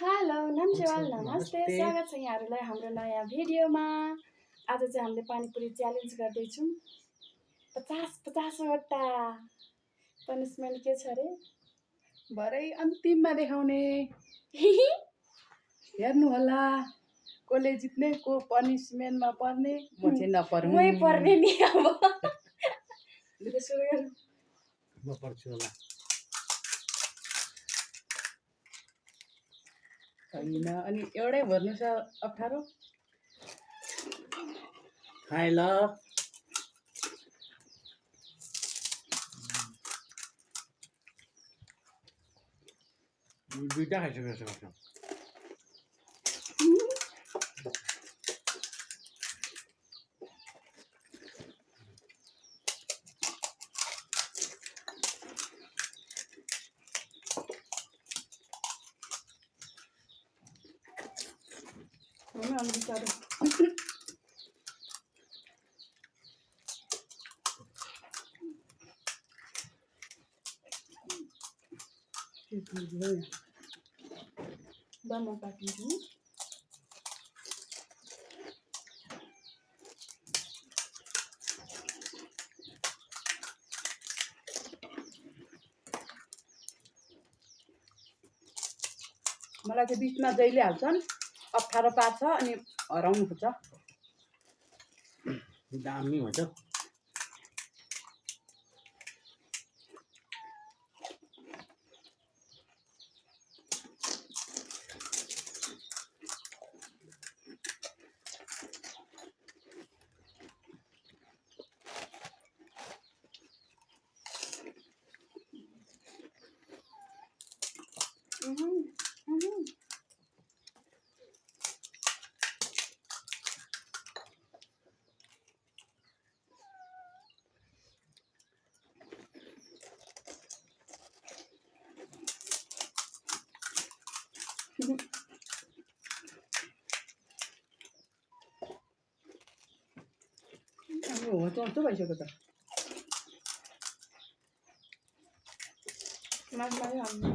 Hello नमस्कार नमस्ते नमस्ते। स्वागत छ यहाँहरूलाई हाम्रो नयाँ भिडियोमा। आज चाहिँ हामीले पानीपुरी च्यालेन्ज गर्दैछौँ। 50-50वटा पनिसमेन्ट के छ अरे भरै अन्तिममा देखाउने हेर्नु होला कसले जित्ने को पनिसमेन्टमा पर्ने म चाहिँ नपर्नु मै पर्ने नि अब ल सुरु गरौँ। म पर्छु होला होइन अनि एउटै भर्नु छ अप्ठ्यारो खाए ल दुईटा खाइसकेको छु हुन अलि बिचारो बम काटिदिनु। मलाई चाहिँ बिचमा जहिले हाल्छन् अप्ठ्यारो पार्छ अनि हराउनु खोज्छ दामी हुन्छ होचो होचो भइसक्यो त मासुलाई हाल्नु।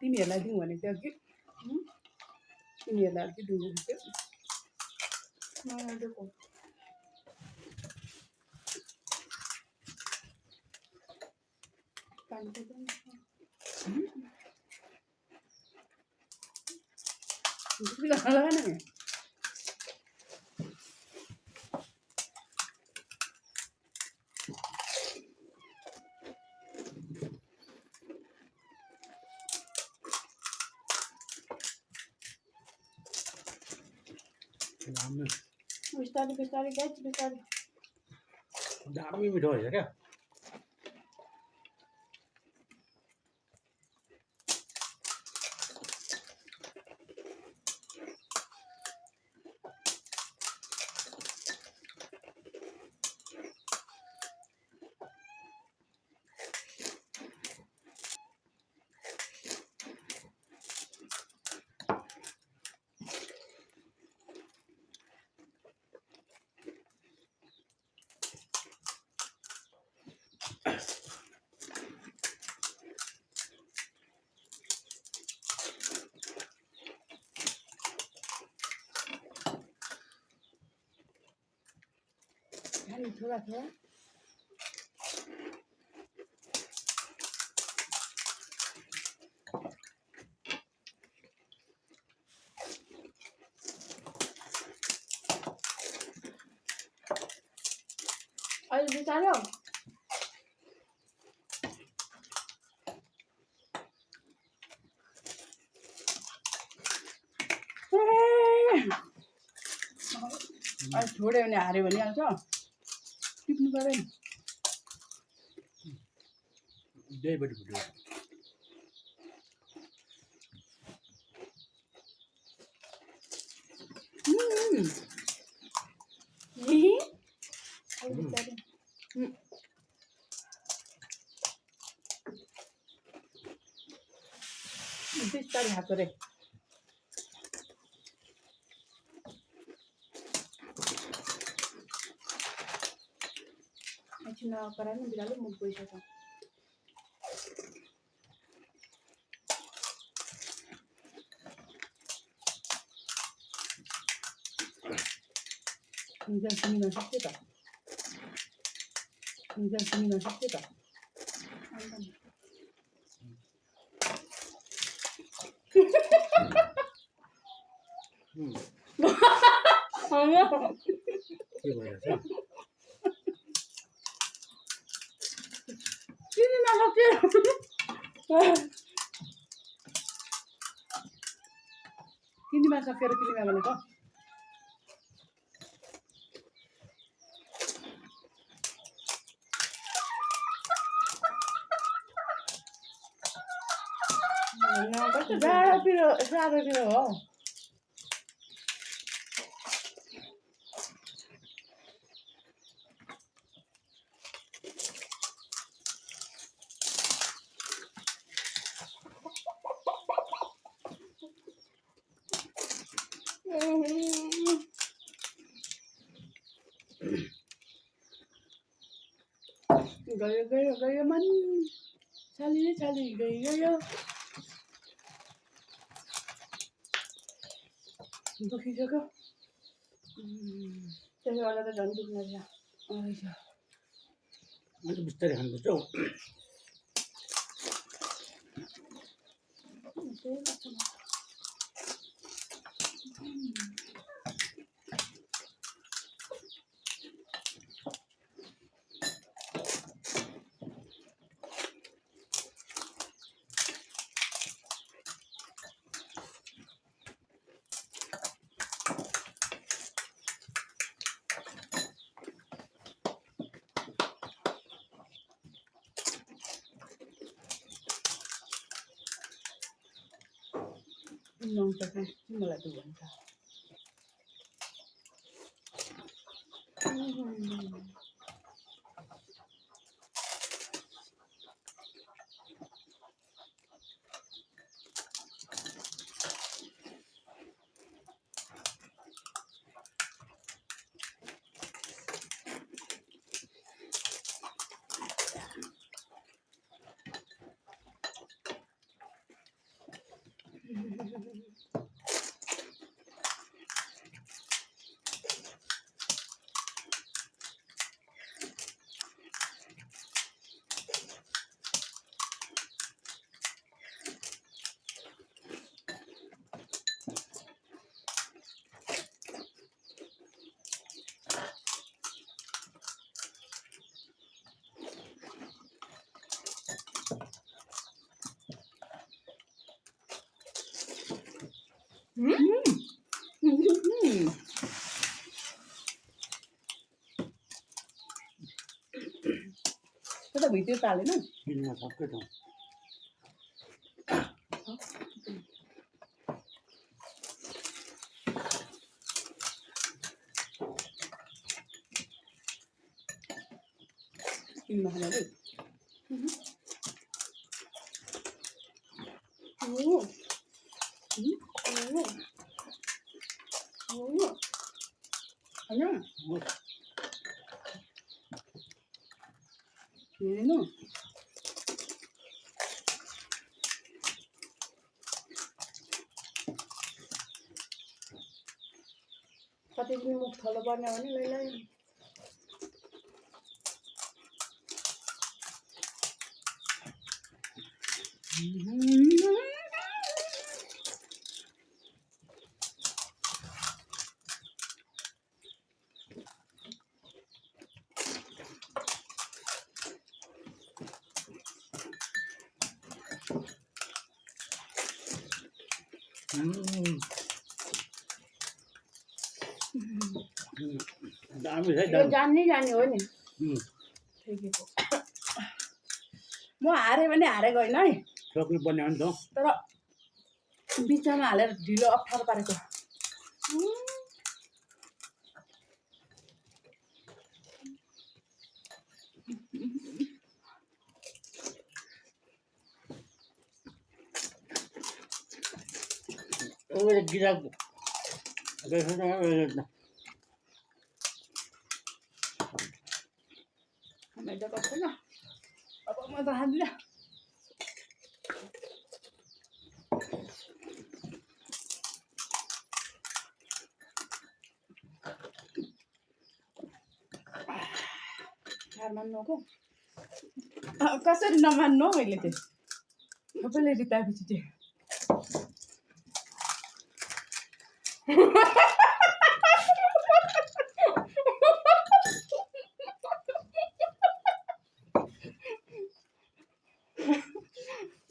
तिमीहरूलाई दिउँ भनेको थियो कि तिमीहरूलाई अलिकति दिउँ भनेको थियो मलाई दिएको पानी दिनु। लगाएन नि बिस्तारै बिस्तारै गाइस बिस्तारै। दामी मिठो भएछ क्या खाली थोड़ा थोड़ा अलि बिस्तारो। अहिले छोड्यो भने हार्यो भनिहाल्छ टिप्नु पऱ्यो नि त्यहीपट्टि फुट्यो अलि बिस्तारै। बिस्तारै खाएको रे एकछिन नकरानु बिरालो मुख गइसक्छ निजा सुनिन सक्यो त निजा सुनिन सक्यो त के भइरहेछ चिनी नसक्यो किनीमा सकेर किनीमा भनेको जाडोतिर हो गयो गयो गयो मन चाली चाली गयो दुखिसक्यो त्यसले गर्दा त झन् दुख्न रहेछ अन्त बिस्तारै खानुपर्छ हौ त्यही लाग्छ मलाई। नुहाउँछ कि मलाई त भन्छ त्यो त भित्र चालेन किन्न सक्यो त किनमा खानाले होइन हेरेनु कति पनि मुख थलो पर्ने भने लैलाई दामी छ है यो दामी जान्ने जाने हो नि ठिकैको म हारेँ भने हारेको होइन है सक्नु पर्ने हो नि त तर बिचमा हालेर ढिलो अप्ठ्यारो पारेको ओरे गिराको मैदा गर्छु न अब म त खाँदिनँ हार मान्नु को कसरी नमान्नु हौ मैले चाहिँ सबैले रिताएपछि चाहिँ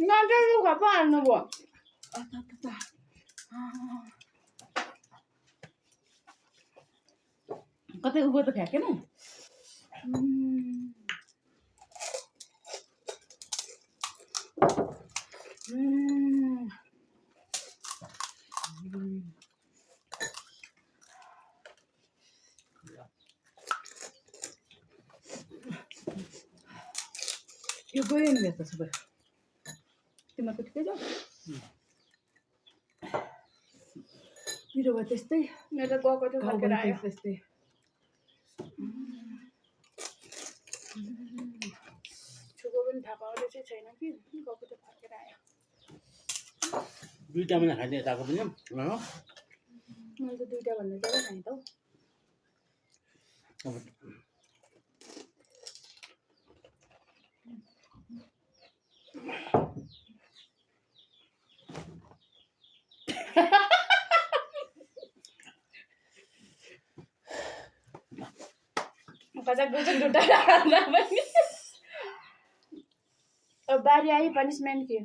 नाटक लुगा पो हाल्नु भयो कतै उभो त फ्याँकेन यो गयो नि त सबै तिमीहरूको ठिकै छ पिरो भयो त्यस्तै मेरो त गएको थियो फर्केर आयो त्यस्तै छुको पनि थाहा पाउँदै चाहिँ छैन कि गएको थियो फर्केर आयो दुईटा महिना खाइदिए ताको पनि मैले त 2टा भन्दा ज्यादा खाएँ त हौ कचाक गुचक ढुट्टा राख्दा पनि अब बारी आयो पनिसमेन्ट के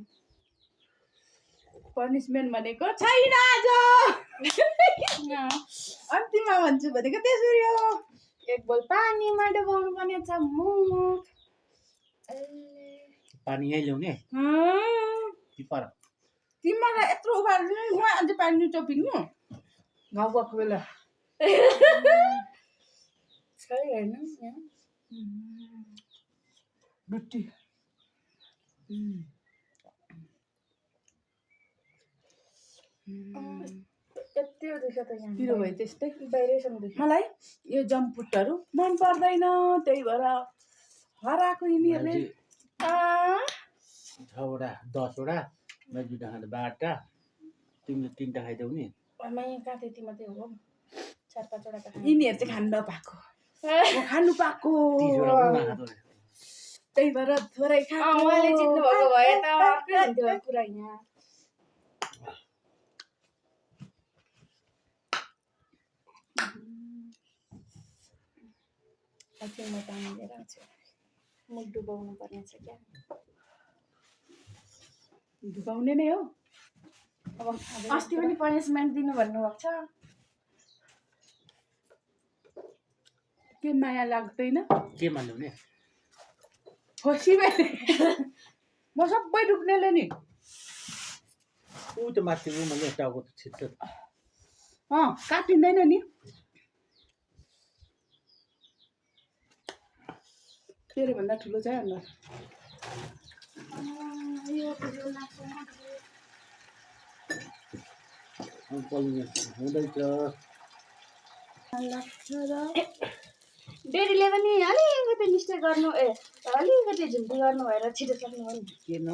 पनिसमेन्ट भनेको छैन आज अन्तिममा भन्छु भनेको त्यसरी हो एक बोल पानीमा डुबाउनु पर्ने छ मुख पानी यहीँ ल्याउने पर तिमीलाई यत्रो उबाल्नु म अझै पानी चोपिनु घाउ गएको बेला खै हेर्नु डुट्टी यति दुख्छ त यहाँ पिरो भयो त्यस्तै बाहिरैसम्म दुख्छ मलाई यो जम्पफुटहरू मन पर्दैन त्यही भएर हराएको यिनीहरूले 6वटा 10वटा मैले 2टा खाँदा 12टा तिमीले 3टा खाइदेऊ नि मै कहाँ त्यति मात्रै हो 4-5वटा त खानु यिनीहरू चाहिँ खानु नपाएको म खानु पाएको 30वटा पनि नखाएको त्यही भएर थोरै खाएको उहाँले जित्नु भएको भए त अर्कै हुन्थ्यो कुरा यहाँ एकछिन म पानी लिएर आउँछु मुख डुबाउनु पर्ने छ क्या डुबाउने नै हो अब अस्ति पनि पनिसमेन्ट दिनु भन्नुभएको छ के माया लाग्दैन के भन्नु नि खुसी मैले म सबै डुब्नेले नि ऊ त माथि मैले टाउको त छिट्छ काटिँदैन नि तेरो भन्दा ठुलो छ अन्त हुँदैछ डेरीले पनि अलिकति मिस्टेक गर्नु अलिकति झुम्ती गर्नु भएर छिटो सक्नु भयो नि किन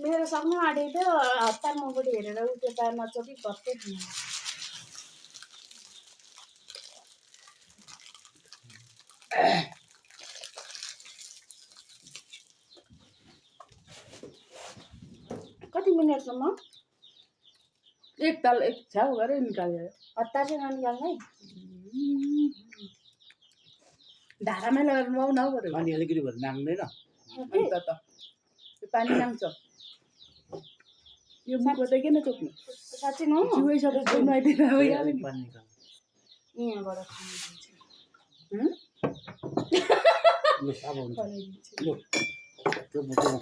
मेरो सक्नु आँटेको थियो हतार मबाट हेरेर उ त्यो तार नचोपी भत्तै खानु कति मिनटसम्म एक ताल एक छ्याउ गरेर निकाल्यो हतार चाहिँ ननिकाल्नु है धारामै लगेर नुहाउन हौ बरु पानी अलिकति भएर नाग्दैन अन्त त त्यो पानी नाग्छ यो मुखबाट किन चोक्नु साँच्चै न जिउै सबै नुहाइदिएर भइहाल्यो नि पानी निकाल्नु यहाँबाट खानु दिन्छु लु अब हुन्छ बनाइदिन्छु लु त्यो बुझ्नु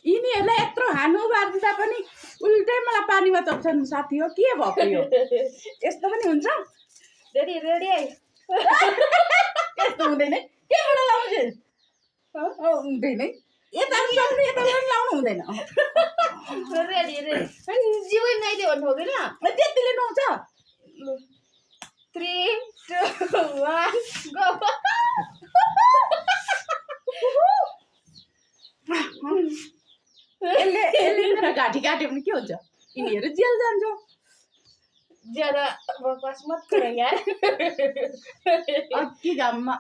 यिनीहरूलाई यत्रो हानु बारिदिँदा पनि उल्टै मलाई पानीमा चोक्छन् साथी हो के भएको यो यस्तो पनि हुन्छ रेडी रेडी यस्तो हुँदैन केबाट लाउँछु हुँदैन यता पनि लाउनु यता पनि लाउनु हुँदैन रेडी रेडी अनि जिउै नुहाइदियो भन्नु हो कि त्यतिले नुहाउँछ 3, 2, 1 लाठी काट्यो भने के हुन्छ यिनीहरू जेल जान्छ ज्यादा बकवास मत कर यार अति घाममा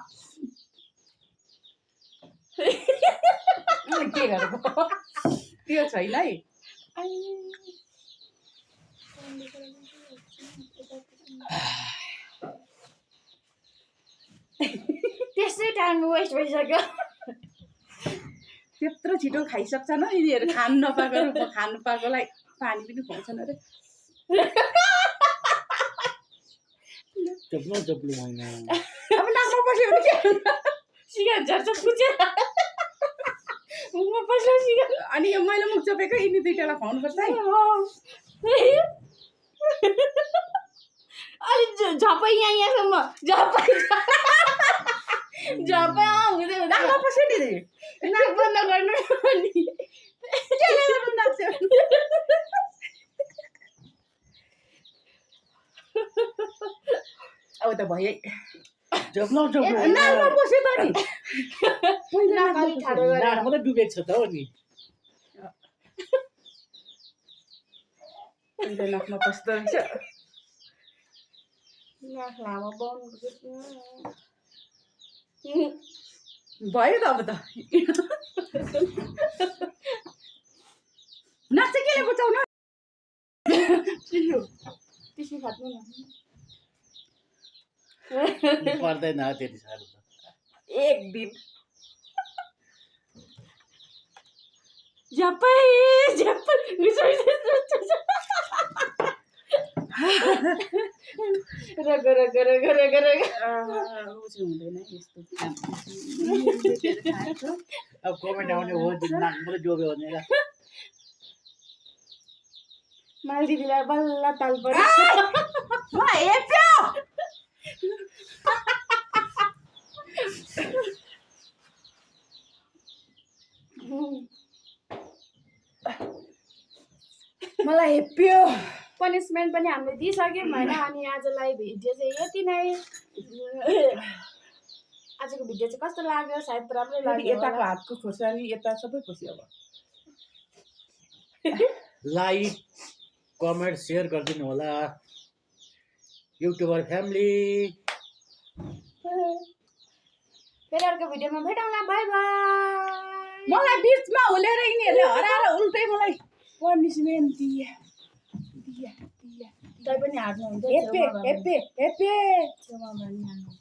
के गरेको त्यो छैन है त्यसै टाइम वेस्ट भइसक्यो त्यत्रो छिटो खाइसक्छ न यिनीहरू खानु नपाएको खानु पाएकोलाई पानी पनि खुवाउँछन् अरे चप्लो चप्लो होइन अब नाकमा पस्यो भने के सिगारेट झर्छ पुछे मुखमा पस्यो सिगारेट अनि यो मैले मुख चोपेको यिनी दुइटालाई खुवाउनुपर्छ है अलि झपै यहाँसम्म झपै हुँदै हुँदै नाकमा पस्यो नि नाक बन्द गर्नु नि केले गर्नु नाक चाहिँ अब त भयो चप्लो चप्लो नाकमा पस्यो त नि पहिला नाक अलि ठाडो गरेर नाकमा त डुबेको छ त हो नि पहिला नाकमा पस्दो रहेछ नाक लामो बाउनु भयो त अब त नाक चाहिँ केले बुझाउनु टिस्यु खाट्नु न पर्दैन त्यति साह्रो त एक दिन झपै झपै रग रग रग रग रग हुँदैन यस्तो अब कमेन्ट आउने हो नाकबाट डुब्यो भनेर माल दिदीलाई बल्ल ताल पर्यो मलाई हेप्यो मलाई हेप्यो पनिसमेन्ट पनि हामीले दिइसक्यौँ होइन अनि आजलाई भिडियो चाहिँ यति नै आजको भिडियो चाहिँ कस्तो लाग्यो सायद राम्रै लाग्यो यताको हातको खोर्सानी यता सबै खोस्यो अब लाइक कमेन्ट सेयर गरिदिनु होला युट्युबर फ्यामिली फेरि अर्को भिडियोमा भेटौँला बाई बाई मलाई बिचमा हुलेर यिनीहरूले हराएर उल्टै मलाई पनिसमेन्ट दिए तै पनि हार्नुहुन्छ हेप्पे हेप्पे हेप्पे छेउमा भनिहाल्नु